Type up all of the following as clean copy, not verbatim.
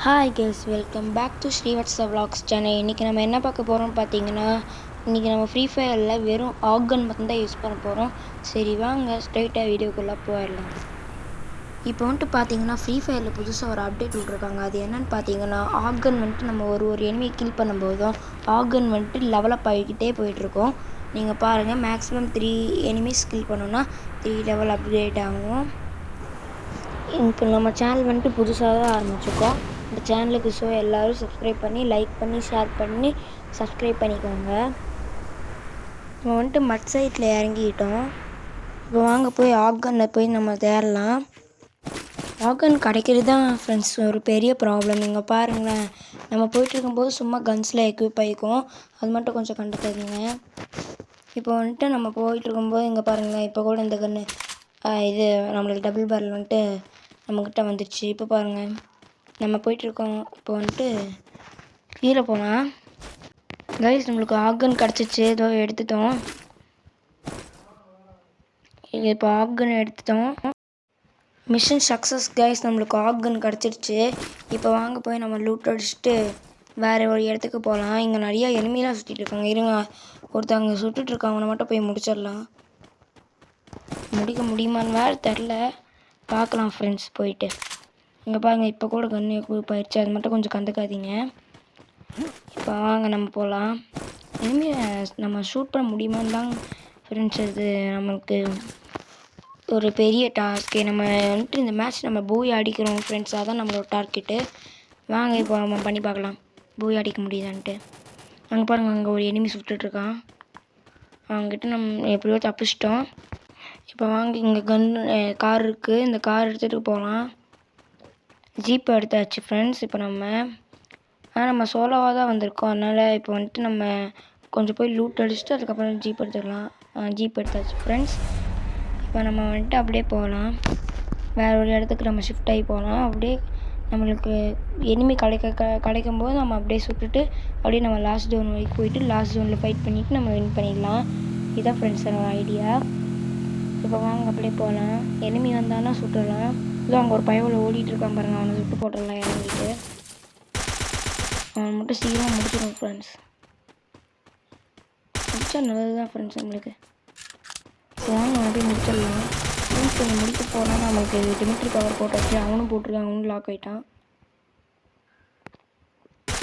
Hi girls, welcome back to Srivatsa vlogs channel. இன்றைக்கி நம்ம என்ன பார்க்க போகிறோம்னு பார்த்தீங்கன்னா, இன்றைக்கி நம்ம ஃப்ரீ ஃபயரில் வெறும் ஆர்கன் மட்டும்தான் யூஸ் பண்ண போகிறோம். சரி வாங்க ஸ்ட்ரைட்டாக வீடியோக்குள்ளே போயிடலாம். இப்போ வந்துட்டு பார்த்தீங்கன்னா, ஃப்ரீ ஃபயரில் புதுசாக ஒரு அப்டேட் விட்ருக்காங்க. அது என்னென்னு பார்த்தீங்கன்னா, ஆர்கன் வந்துட்டு நம்ம ஒரு எனிமியை கில் பண்ணும்போதும் ஆர்கன் வந்துட்டு லெவலப் ஆகிக்கிட்டே போயிட்டுருக்கோம். நீங்கள் பாருங்கள், மேக்ஸிமம் 3 எனிமீஸ் கில் பண்ணோன்னா 3 லெவல் அப்கிரேட் ஆகும். இப்போ நம்ம சேனல் வந்துட்டு புதுசாக தான் ஆரம்பிச்சிருக்கோம். இந்த சேனலுக்கு எல்லோரும் சப்ஸ்கிரைப் பண்ணி, லைக் பண்ணி, ஷேர் பண்ணி சப்ஸ்கிரைப் பண்ணிக்கோங்க. இப்போ வந்துட்டு மட் சைட்டில் இறங்கிட்டோம். இப்போ வாங்க போய் ஆர்கனில் போய் நம்ம தேடலாம். ஆர்கன் கிடைக்கிறது தான் ஃப்ரெண்ட்ஸ் ஒரு பெரிய ப்ராப்ளம். இங்கே பாருங்களேன், நம்ம போயிட்டுருக்கும்போது சும்மா கன்ஸில் எக்யூப் ஆகிக்கும். அது மட்டும் கொஞ்சம் கண்டுக்காதீங்க. இப்போ வந்துட்டு நம்ம போயிட்டுருக்கும்போது இங்கே பாருங்களேன், இப்போ கூட இந்த கன்று இது நம்மளுக்கு டபுள் பேரல் வந்துட்டு நம்மக்கிட்ட வந்துடுச்சு. இப்போ பாருங்கள், நம்ம போயிட்டுருக்கோம். இப்போ வந்துட்டு கீழே போனால் கைஸ் நம்மளுக்கு ஆர்கன் கிடச்சிச்சு. ஏதோ எடுத்துட்டோம். இப்போ ஆர்கன் எடுத்துட்டோம். மிஷன் சக்ஸஸ் கைஸ், நம்மளுக்கு ஆர்கன் கிடச்சிருச்சு. இப்போ வாங்க போய் நம்ம லூட் அடிச்சுட்டு வேறு ஒரு இடத்துக்கு போகலாம். இங்கே நிறையா எனிமிலாம் சுற்றிட்டு இருக்காங்க. இருங்க, ஒருத்தவங்க சுட்டுட்ருக்காங்க. அவனை மட்டும் போய் முடிச்சிடலாம். முடிக்க முடியுமான்னு வேறு தெரில, பார்க்கலாம் ஃப்ரெண்ட்ஸ் போயிட்டு. இங்கே பாருங்கள், இப்போ கூட கன்று போயிடுச்சு. அது மட்டும் கொஞ்சம் கண்டுக்காதீங்க. இப்போ வாங்க நம்ம போகலாம். இனிமேல் நம்ம ஷூட் பண்ண முடியுமான்னு தான் ஃப்ரெண்ட்ஸ் அது நம்மளுக்கு ஒரு பெரிய டாஸ்க்கு. நம்ம வந்துட்டு இந்த மேட்ச் நம்ம பூய் அடிக்கிறோம் ஃப்ரெண்ட்ஸ், அதான் நம்மளோட டார்கெட்டு. வாங்க இப்போ நம்ம பண்ணி பார்க்கலாம் பூய் அடிக்க முடியுதான்ட்டு. அங்கே பாருங்கள், அங்கே ஒரு எனிமி சுட்டுட்ருக்கான். அவங்ககிட்ட நம்ம எப்படியோ தப்பிச்சிட்டோம். இப்போ வாங்க, இங்கே கார் இருக்குது. இந்த கார் எடுத்துகிட்டு போகலாம். ஜீப் எடுத்தாச்சு ஃப்ரெண்ட்ஸ். இப்போ நம்ம சோலோவாக தான் வந்திருக்கோம். அதனால் இப்போ வந்துட்டு நம்ம கொஞ்சம் போய் லூட் அடிச்சுட்டு அதுக்கப்புறம் ஜீப் எடுத்துக்கலாம். ஜீப் எடுத்தாச்சு ஃப்ரெண்ட்ஸ். இப்போ நம்ம வந்துட்டு அப்படியே போகலாம். வேறு ஒரு இடத்துக்கு நம்ம ஷிஃப்ட் ஆகி போகலாம். அப்படியே நம்மளுக்கு எனிமி கிடைக்கும்போது நம்ம அப்படியே சுட்டுட்டு அப்படியே நம்ம லாஸ்ட் ஜோன் வரைக்கும் போயிட்டு லாஸ்ட் ஜோனில் ஃபைட் பண்ணிவிட்டு நம்ம வின் பண்ணிடலாம். இதுதான் ஃப்ரெண்ட்ஸ் என்னோட ஐடியா. இப்போ வாங்க அப்படியே போகலாம். எனிமி வந்தானா சுட்டுடலாம். இதோ அங்கே ஒரு பயவில் ஓடிட்டுருக்கான் பாருங்கள், அவனை சுட்டு போட்டுடலாம் இறங்கிட்டு. அவனை மட்டும் சீக்கிரமாக முடிச்சிடும் ஃப்ரெண்ட்ஸ். முடிச்சா நல்லது தான் ஃப்ரெண்ட்ஸ் நம்மளுக்கு. வாங்க அப்படியே முடிச்சிடலாம் ஃப்ரெண்ட்ஸ். கொஞ்சம் முடிக்க போனால் நம்மளுக்கு டிமிட்ரி கவர் போட்டாச்சு. அவனும் போட்டிருக்கான், அவனும் லாக் ஆகிட்டான்.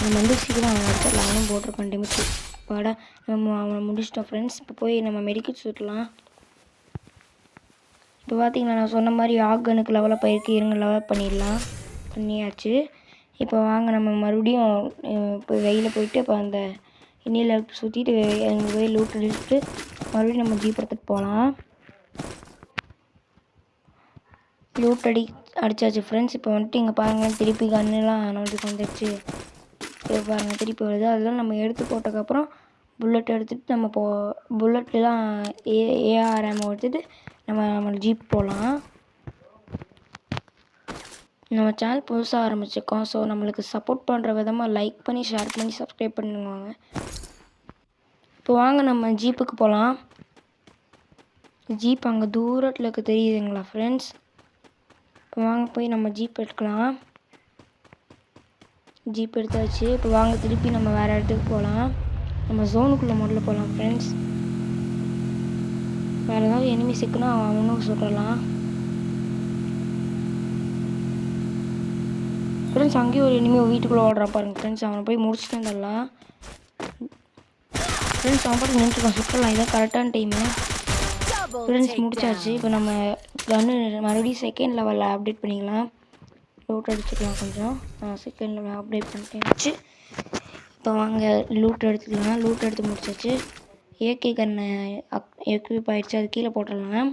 நம்ம வந்து சீக்கிரம் அவனை அடிச்சிடலாம். அவனும் போட்டிருக்கான் டிமிட்ரி. வாடா, நம்ம அவனை முடிச்சிட்டோம் ஃப்ரெண்ட்ஸ். இப்போ போய் நம்ம மெடிக்கல் சுட்டலாம். இப்போ பார்த்தீங்கன்னா நான் சொன்ன மாதிரி ஆர்கனுக்கு லெவலப் ஆகிருக்கு. இருங்க லெவலப் பண்ணியாச்சு. இப்போ வாங்க நம்ம மறுபடியும் இப்போ வெயிலில் போயிட்டு இப்போ அந்த இன்னில் சுற்றிட்டு அங்கே போய் லூட் அடிச்சுட்டு மறுபடியும் நம்ம ஜீப் எடுத்துகிட்டு போகலாம். லூட் அடித்தாச்சு ஃப்ரெண்ட்ஸ். இப்போ வந்துட்டு இங்கே பாருங்கள், திருப்பி கன்னுலாம் நம்மளுக்கு வந்துடுச்சு. இப்போ பாருங்கள் திருப்பி வருது. அதெல்லாம் நம்ம எடுத்து போட்டதுக்கப்புறம் புல்லட் எடுத்துகிட்டு நம்ம புல்லட்லாம் ஏஆர்எம் எடுத்துகிட்டு நம்ம ஜீப் போகலாம். நம்ம சேனல் புதுசாக ஆரம்பிச்சிருக்கோம். ஸோ நம்மளுக்கு சப்போர்ட் பண்ணுற விதமாக லைக் பண்ணி, ஷேர் பண்ணி, சப்ஸ்கிரைப் பண்ணுவாங்க. இப்போ வாங்க நம்ம ஜீப்புக்கு போகலாம். ஜீப் அங்கே தூரத்தில் தெரியுதுங்களா ஃப்ரெண்ட்ஸ்? இப்போ வாங்க போய் நம்ம ஜீப் எடுக்கலாம். ஜீப் எடுத்தாச்சு. இப்போ வாங்க திருப்பி நம்ம வேறு இடத்துக்கு போகலாம். நம்ம ஜோனுக்குள்ளே முதல்ல போகலாம் ஃப்ரெண்ட்ஸ். வேறு ஏதாவது எனிமி சிக்குனா அவனும் சுடலாம் ஃப்ரெண்ட்ஸ். அங்கேயும் ஒரு எனிமி வீட்டுக்குள்ளே ஓடுறான் பாருங்கள் ஃப்ரெண்ட்ஸ். அவனை போய் முடிச்சுட்டு வந்துடலாம் ஃப்ரெண்ட்ஸ். அவன் பாட்டு நின்றுருக்கான், சுற்றலாம். இதான் கரெக்டான டைமு ஃப்ரெண்ட்ஸ். முடிச்சாச்சு. இப்போ நம்ம கன்று மறுபடியும் செகண்ட் லெவலில் அப்டேட் பண்ணிக்கலாம். லூட் அடிச்சுக்கலாம் கொஞ்சம். செகண்ட் லெவல் அப்டேட் பண்ணிட்டு இப்போ வாங்க லூட் எடுத்துக்கலாம். லூட் எடுத்து முடிச்சாச்சு. ஏகே கன்று எக்யூப் ஆகிடுச்சு. அது கீழே போட்டுடலாம்.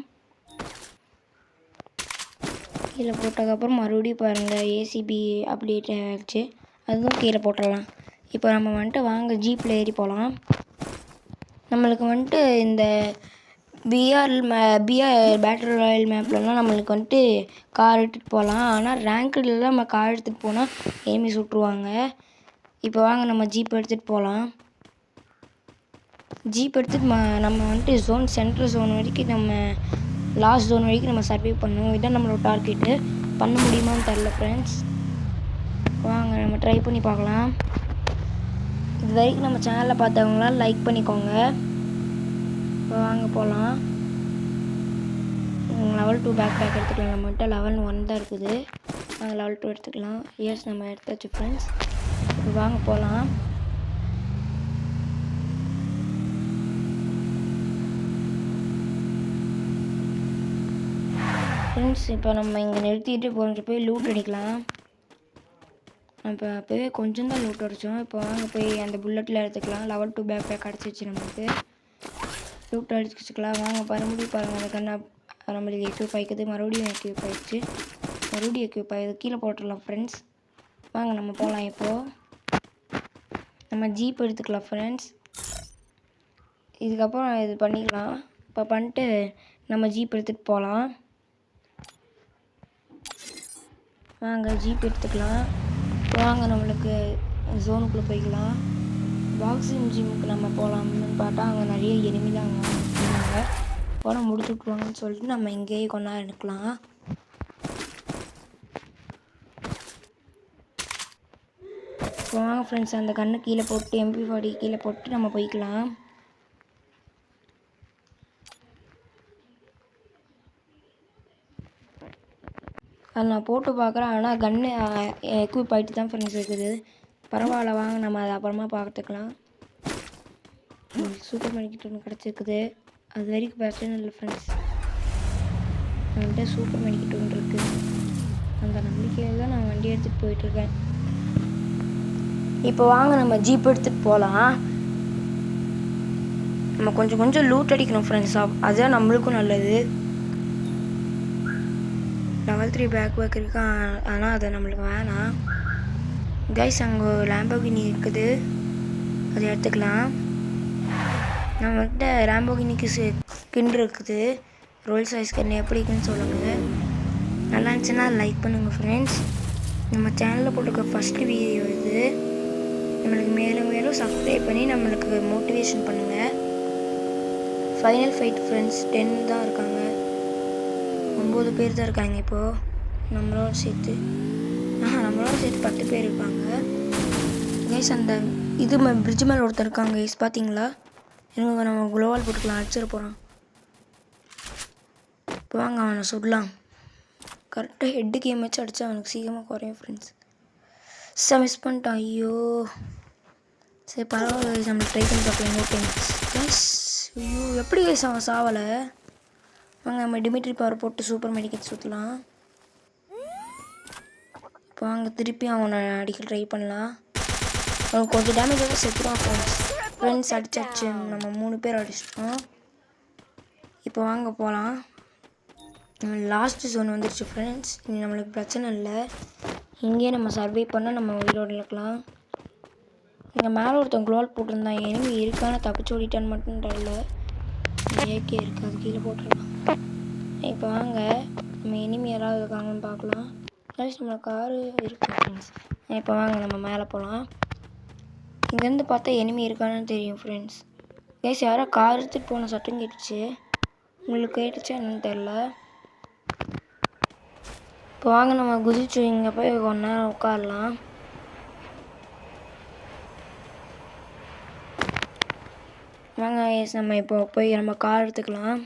கீழே போட்டதுக்கப்புறம் மறுபடியும் பாருங்கள் ஏசிபி அப்டேட் ஆகிடுச்சு. அதுவும் கீழே போட்டுடலாம். இப்போ நம்ம வந்துட்டு வாங்க ஜீப்பில் ஏறி போகலாம். நம்மளுக்கு வந்துட்டு இந்த பிஆர் பேட்டில் ராயல் மேப்லலாம் நம்மளுக்கு வந்துட்டு கார் எடுத்துகிட்டு போகலாம். ஆனால் ரேங்க்டெலாம் நம்ம கார் எடுத்துகிட்டு போனால் எனிமி சுட்டுருவாங்க. இப்போ வாங்க நம்ம ஜீப் எடுத்துகிட்டு போகலாம். ஜீப் எடுத்துகிட்டு நம்ம வந்துட்டு சென்ட்ரல் ஜோன் வரைக்கும் நம்ம லாஸ்ட் ஜோன் வரைக்கும் நம்ம சர்வே பண்ணணும். இதுதான் நம்மளோட டார்கெட்டு. பண்ண முடியுமான்னு தெரில ஃப்ரெண்ட்ஸ். வாங்க ட்ரை பண்ணி பார்க்கலாம். இது வரைக்கும் நம்ம சேனலில் பார்த்தவங்களாம் லைக் பண்ணிக்கோங்க. இப்போ வாங்க போகலாம். லெவல் 2 பேக் பேக் எடுத்துக்கலாம். நம்மகிட்ட லெவல் 1 தான் இருக்குது. நாங்கள் லெவல் 2 எடுத்துக்கலாம். இயர்ஸ் நம்ம எடுத்தாச்சு ஃப்ரெண்ட்ஸ். இப்போ வாங்க போகலாம். ஃப்ரெண்ட்ஸ் இப்போ நம்ம இங்கே நிறுத்திட்டு போய் லூட் அடிக்கலாம். இப்போ அப்போவே கொஞ்சம் தான் லூட் அடித்தோம். இப்போ வாங்க போய் அந்த புல்லட்டில் எடுத்துக்கலாம். லெவல் 2 பேக் பேக் அடிச்சிச்சு நம்மளுக்கு. லூட் அடிச்சுக்கலாம். வாங்க பாருங்கள் அந்த கண்ணை நம்மளுக்கு எக்யூப் ஆகிக்குது. மறுபடியும் எக்யூப் ஆகிடுச்சு. மறுபடியும் எக்யூப் ஆகிடுது. கீழே போட்டுடலாம் ஃப்ரெண்ட்ஸ். வாங்க நம்ம போகலாம். இப்போது நம்ம ஜீப் எடுத்துக்கலாம் ஃப்ரெண்ட்ஸ். இதுக்கப்புறம் இது பண்ணிக்கலாம். இப்போ பண்ணிட்டு நம்ம ஜீப் எடுத்துகிட்டு போகலாம். வாங்க ஜீப் எடுத்துக்கலாம். வாங்க நம்மளுக்கு ஜோனுக்குள்ளே போய்க்கலாம். பாக்ஸிங் ஜிம்முக்கு நம்ம போகலாம்னு பார்த்தா அங்கே நிறைய எனிமி தான் அங்கே போனால் முடிச்சு விட்ருவாங்கன்னு சொல்லிட்டு நம்ம இங்கேயே கொண்டா எடுக்கலாம். வாங்க ஃப்ரெண்ட்ஸ் அந்த கண்ணை கீழே போட்டு MP40 கீழே போட்டு நம்ம போய்க்கலாம். அது நான் போட்டு பார்க்குறேன். ஆனால் கன்று எக்யூப் ஆகிட்டு தான் ஃப்ரெண்ட்ஸ் இருக்குது. பரவாயில்ல வாங்க நம்ம அதை அப்புறமா பார்த்துக்கலாம். சூப்பர் மார்க்கெட் ஒன்று கிடச்சிருக்குது. அது வரைக்கும் பிரச்சனை இல்லை ஃப்ரெண்ட்ஸ். நம்மகிட்ட சூப்பர் மார்க்கெட் ஒன்று இருக்குது. அந்த நம்பிக்கையில் தான் நான் வண்டி எடுத்துகிட்டு போயிட்டுருக்கேன். இப்போ வாங்க நம்ம ஜீப் எடுத்துகிட்டு போகலாம். நம்ம கொஞ்சம் லூட் அடிக்கணும் ஃப்ரெண்ட்ஸ். அதுதான் நம்மளுக்கும் நல்லது. லெவல் 3 பேக் இருக்கு. ஆனால் அது நம்மளுக்கு வேணாம் கைஸ். அங்கே லேம்போகினி இருக்குது. அதை எடுத்துக்கலாம். நம்மகிட்ட லேம்போகினிக்கு ஸ்கின் இருக்குது. ரோல்ஸ் ராய்ஸ் ஸ்கின் எப்படி இருக்குன்னு சொல்லுங்கள். நல்லா இருந்துச்சுன்னா லைக் பண்ணுங்கள் ஃப்ரெண்ட்ஸ். நம்ம சேனலில் போட்டிருக்க ஃபஸ்ட்டு வீடியோ இது. நம்மளுக்கு மேலும் சப்ஸ்கிரைப் பண்ணி நம்மளுக்கு மோட்டிவேஷன் பண்ணுங்கள். ஃபைனல் ஃபைட் ஃப்ரெண்ட்ஸ் 10 தான் இருக்காங்க. 9 பேர் தான் இருக்காங்க இப்போது. நம்மளோட சேர்த்து 10 பேர் இருப்பாங்க கைஸ். அந்த இது பிரிட்ஜ் மேலே ஒருத்தர் இருக்காங்க கைஸ், பார்த்தீங்களா? எனக்கு நம்ம குளோவால் போட்டுக்கலாம். அடிச்சிட போகிறான். இப்போ வாங்க அவனை சுடலாம். கரெக்டாக ஹெட்டு கேம் வச்சு அடித்தா அவனுக்கு சீக்கிரமாக குறையும் ஃப்ரெண்ட்ஸ். மிஸ் பண்ணிட்டான். ஐயோ சரி பரவாயில்ல. நம்ம ட்ரை பண்ணி பார்க்கலாம் இன்னொரு டைம் கைஸ். ஐயோ எப்படி கைஸ் அவன் சாவலை? வாங்க நம்ம டிமிட்ரி பவர் போட்டு சூப்பர் மெடிக்கெட் சுற்றலாம். இப்போ வாங்க திருப்பி அவனை அடிக்க ட்ரை பண்ணலாம். அவனுக்கு கொஞ்சம் டேமேஜ் ஆக செத்துருவான் ஃப்ரெண்ட்ஸ். அடிச்சாச்சு. நம்ம 3 பேர் அடிச்சிட்டோம். இப்போ வாங்க போகலாம். லாஸ்ட் ஜோன் வந்துடுச்சு ஃப்ரெண்ட்ஸ். இனி நம்மளுக்கு பிரச்சனை இல்லை. இங்கேயே நம்ம சர்வை பண்ணால் நம்ம உயிரோடு இருக்கலாம். இங்கே மேலே ஒருத்தன் குளோவால் போட்டிருந்தான். எனிமி இருக்கான்னு தப்பிச்சு ஓடிட்டான்னு மட்டும் தெரியல. ஏகே இருக்குது, அது கீழே போட்டுடலாம். இப்போ வாங்க நம்ம எனிமி யாராவது இருக்காங்கன்னு பார்க்கலாம். நம்ம காரு இருக்குது ஃப்ரெண்ட்ஸ். இப்போ வாங்க நம்ம மேலே போகலாம். இங்கேருந்து பார்த்தா எனிமி இருக்கான்னு தெரியும் ஃப்ரெண்ட்ஸ். கைஸ் யாரோ கார் எடுத்துகிட்டு போன சட்டம் கேட்டுச்சு. உங்களுக்கு கேட்டுச்சா என்னன்னு தெரில. இப்போ வாங்க நம்ம குதிச்சு இங்கே போய் கொஞ்ச நேரம் உட்காரலாம். வாங்க நம்ம இப்போ போய் நம்ம கார் எடுத்துக்கலாம்.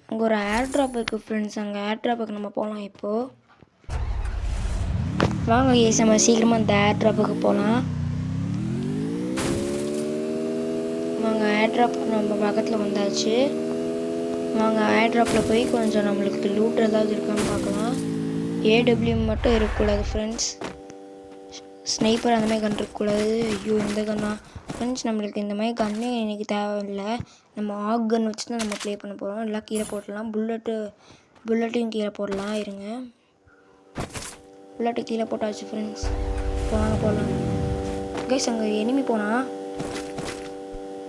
அங்கே ஒரு ஏர் ட்ராப் இருக்குது ஃப்ரெண்ட்ஸ். அங்கே ஏர் ட்ராப்புக்கு நம்ம போகலாம். இப்போது வாங்க நம்ம சீக்கிரமாக அந்த ஏர் ட்ராப்புக்கு போகலாம். வாங்க ஏர் ட்ராப் நம்ம பக்கத்தில் வந்தாச்சு. வாங்க ஏர் ட்ராப்பில் போய் கொஞ்சம் நம்மளுக்கு லூட் ஏதாவது இருக்கான்னு பார்க்கலாம். AWM மட்டும் இருக்கக்கூடாது ஃப்ரெண்ட்ஸ். ஸ்னைப்பர் அந்த மாதிரி கன் இருக்கக்கூடாது. ஐயோ இந்த கன்னா ஃப்ரெண்ட்ஸ். நம்மளுக்கு இந்த மாதிரி கன்னே இன்றைக்கி தேவையில்லை. நம்ம ஆக் கன் வச்சு தான் நம்ம ப்ளே பண்ண போகிறோம். எல்லாம் கீழே போடலாம். புல்லட்டையும் கீழே போடலாம். இருங்க, புல்லட்டு கீழே போட்டாச்சு ஃப்ரெண்ட்ஸ். இப்போ வாங்க போடலாம் கைஸ். அங்கே எனிமி போனால்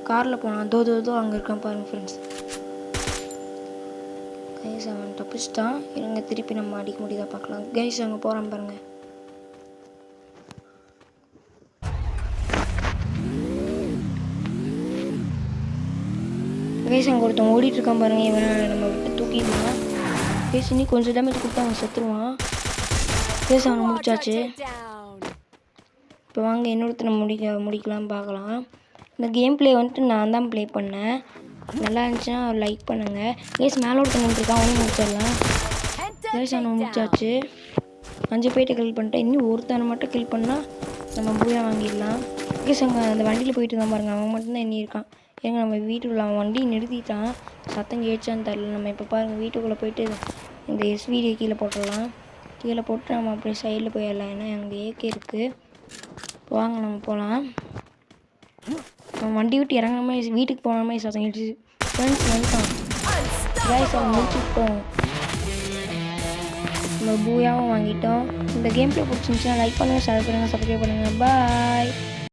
காரில் போனால் தோ அங்கே இருக்கான் பாருங்கள் ஃப்ரெண்ட்ஸ். கைஸ் அவன் தப்பிச்சிட்டான். இருங்க திருப்பி நம்ம அடிக்க முடியுதா பார்க்கலாம். கைஸ் அங்கே போகிறான் பாருங்கள். கைஸ் அங்கே ஒருத்தன் ஓடிட்டுருக்கான் பாருங்கள். இவனை நம்ம விட்டு தூக்கிடலாம். கைஸ் இன்னும் கொஞ்சம் டேமேஜ் கொடுத்தா அவன் செத்துருவான். கைஸ் அவனை முடிச்சாச்சு. இப்போ வாங்க இன்னொருத்தனை முடிக்கலாம் பார்க்கலாம். இந்த கேம் ப்ளே வந்துட்டு நான் தான் ப்ளே பண்ணேன். நல்லா இருந்துச்சுன்னா லைக் பண்ணுங்கள். கேஸ் மேலே ஒருத்தன் நின்றுருக்கான், அவனையும் முடிச்சிடலாம். கேஸ் அவனை முடிச்சாச்சு. 5 பேர்ட்ட கில் பண்ணிட்டேன். இன்னும் ஒருத்தனை மட்டும் கில் பண்ணால் நம்ம பூயா வாங்கிடலாம். கேஸ் அங்கே அந்த வண்டியில் போயிட்டு இருந்தான் பாருங்கள், அவன் மட்டும்தான் இன்னி இருக்கான். ஏங்க நம்ம வீட்டுக்குள்ளே அவன் வண்டி நிறுத்திட்டான், சத்தம் கேட்சான்னு தெரில. நம்ம இப்போ பாருங்கள் வீட்டுக்குள்ளே போயிட்டு இந்த எஸ்விடியை கீழே போட்டுடலாம். கீழே போட்டு நம்ம அப்படியே சைடில் போயிடலாம். ஏன்னா அங்கே ஏகே இருக்குது. வாங்க நம்ம போகலாம். நம்ம வண்டி விட்டு இறங்காம வீட்டுக்கு போனாமே சத்தம் கேட்டுச்சு. ஃப்ரெண்ட்ஸ் வந்துட்டான் கைஸ், அவன் முடிச்சுட்டோம். நம்ம பூயாவும் வாங்கிட்டோம். இந்த கேம் ப்ளே பிடிச்சிருந்துச்சுன்னா லைக் பண்ணுங்கள், ஷேர் பண்ணுங்கள், சப்ஸ்கிரைப் பண்ணுங்கள். பாய்.